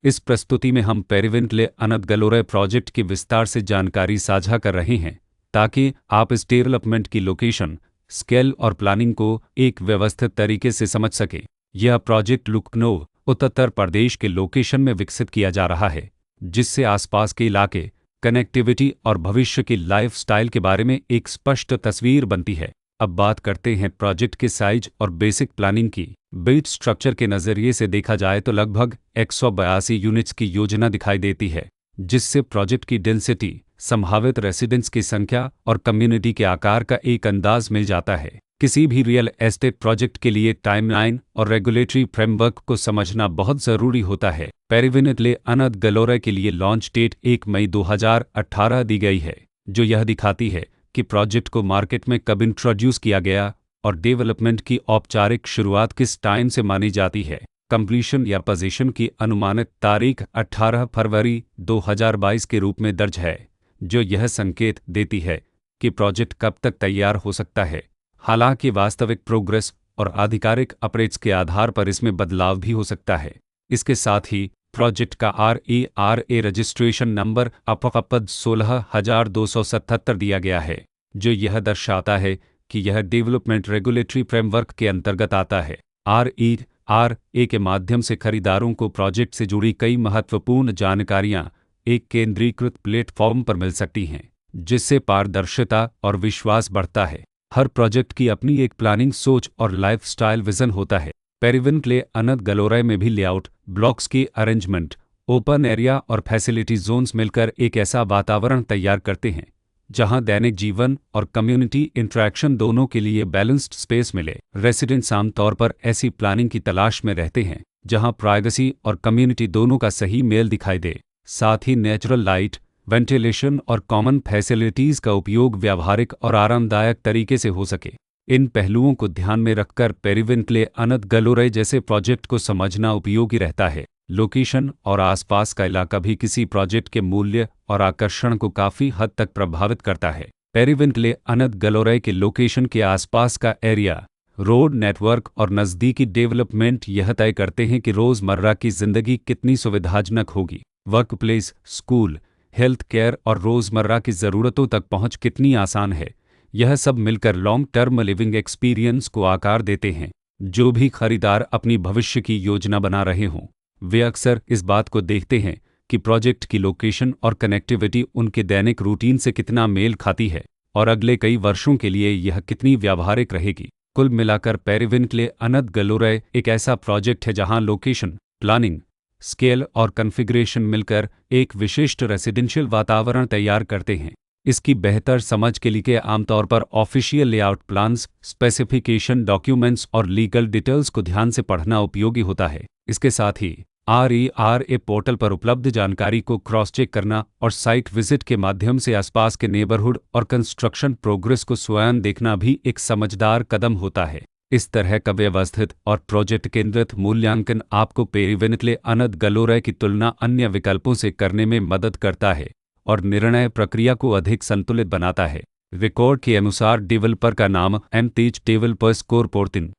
इस प्रस्तुति में हम पेरिविंकले अनदगलोरे प्रोजेक्ट की विस्तार से जानकारी साझा कर रहे हैं ताकि आप इस डेवलपमेंट की लोकेशन, स्केल और प्लानिंग को एक व्यवस्थित तरीके से समझ सकें। यह प्रोजेक्ट लखनऊ, उत्तर प्रदेश के लोकेशन में विकसित किया जा रहा है, जिससे आसपास के इलाके, कनेक्टिविटी और भविष्य की लाइफस्टाइल के बारे में एक स्पष्ट तस्वीर बनती है। अब बात करते हैं प्रोजेक्ट के साइज और बेसिक प्लानिंग की। बिल्ड स्ट्रक्चर के नज़रिए से देखा जाए तो लगभग 182 यूनिट्स की योजना दिखाई देती है, जिससे प्रोजेक्ट की डेंसिटी, संभावित रेसिडेंट्स की संख्या और कम्युनिटी के आकार का एक अंदाज मिल जाता है। किसी भी रियल एस्टेट प्रोजेक्ट के लिए टाइमलाइन और रेगुलेटरी फ्रेमवर्क को समझना बहुत ज़रूरी होता है। पेरिविंकले अनदगलोरे के लिए लॉन्च डेट 1 मई 2018 दी गई है, जो यह दिखाती है कि प्रोजेक्ट को मार्केट में कब इंट्रोड्यूस किया गया और डेवलपमेंट की औपचारिक शुरुआत किस टाइम से मानी जाती है। कंप्लीशन या पोजीशन की अनुमानित तारीख 18 फरवरी 2022 के रूप में दर्ज है, जो यह संकेत देती है कि प्रोजेक्ट कब तक तैयार हो सकता है। हालांकि वास्तविक प्रोग्रेस और आधिकारिक अपडेट्स के आधार पर इसमें बदलाव भी हो सकता है। इसके साथ ही प्रोजेक्ट का RERA रजिस्ट्रेशन नंबर अपकपद 16277 दिया गया है, जो यह दर्शाता है कि यह डेवलपमेंट रेगुलेटरी फ्रेमवर्क के अंतर्गत आता है। RERA के माध्यम से खरीदारों को प्रोजेक्ट से जुड़ी कई महत्वपूर्ण जानकारियां एक केंद्रीकृत प्लेटफॉर्म पर मिल सकती हैं, जिससे पारदर्शिता और विश्वास बढ़ता है। हर प्रोजेक्ट की अपनी एक प्लानिंग सोच और लाइफस्टाइल विजन होता है। पेरिविंकले अनदगलोरे में भी लेआउट, ब्लॉक्स की अरेंजमेंट, ओपन एरिया और फैसिलिटी जोन्स मिलकर एक ऐसा वातावरण तैयार करते हैं जहां दैनिक जीवन और कम्युनिटी इंटरेक्शन दोनों के लिए बैलेंस्ड स्पेस मिले। रेसिडेंट्स आमतौर पर ऐसी प्लानिंग की तलाश में रहते हैं जहां प्राइवेसी और कम्युनिटी दोनों का सही मेल दिखाई दे। साथ ही नेचुरल लाइट, वेंटिलेशन और कॉमन फैसिलिटीज़ का उपयोग व्यावहारिक और आरामदायक तरीके से हो सके। इन पहलुओं को ध्यान में रखकर पेरिविंकले अनदगलोरे जैसे प्रोजेक्ट को समझना उपयोगी रहता है। लोकेशन और आसपास का इलाका भी किसी प्रोजेक्ट के मूल्य और आकर्षण को काफ़ी हद तक प्रभावित करता है। पेरिविंकले अनदगलोरे के लोकेशन के आसपास का एरिया, रोड नेटवर्क और नज़दीकी डेवलपमेंट यह तय करते हैं कि रोज़मर्रा की ज़िंदगी कितनी सुविधाजनक होगी। वर्कप्लेस, स्कूल, हेल्थ केयर और रोज़मर्रा की ज़रूरतों तक पहुंच कितनी आसान है। यह सब मिलकर लॉन्ग टर्म लिविंग एक्सपीरियंस को आकार देते हैं। जो भी खरीदार अपनी भविष्य की योजना बना रहे हों, वे अक्सर इस बात को देखते हैं कि प्रोजेक्ट की लोकेशन और कनेक्टिविटी उनके दैनिक रूटीन से कितना मेल खाती है और अगले कई वर्षों के लिए यह कितनी व्यावहारिक रहेगी। कुल मिलाकर पेरिविंकले अनदगलोरे एक ऐसा प्रोजेक्ट है जहां लोकेशन, प्लानिंग, स्केल और कॉन्फ़िगरेशन मिलकर एक विशिष्ट रेसिडेंशियल वातावरण तैयार करते हैं। इसकी बेहतर समझ के लिए आमतौर पर official layout plans, specification documents और लीगल डिटेल्स को ध्यान से पढ़ना उपयोगी होता है। इसके साथ ही RERA पोर्टल पर उपलब्ध जानकारी को क्रॉस चेक करना और साइट विजिट के माध्यम से आसपास के नेबरहुड और कंस्ट्रक्शन प्रोग्रेस को स्वयं देखना भी एक समझदार कदम होता है। इस तरह का व्यवस्थित और प्रोजेक्ट केंद्रित मूल्यांकन आपको पेरिविंकले अनदगलोरे की तुलना अन्य विकल्पों से करने में मदद करता है और निर्णय प्रक्रिया को अधिक संतुलित बनाता है। रिकॉर्ड के अनुसार डेवलपर का नाम M तेज डेवलपर्स कॉरपोरेशन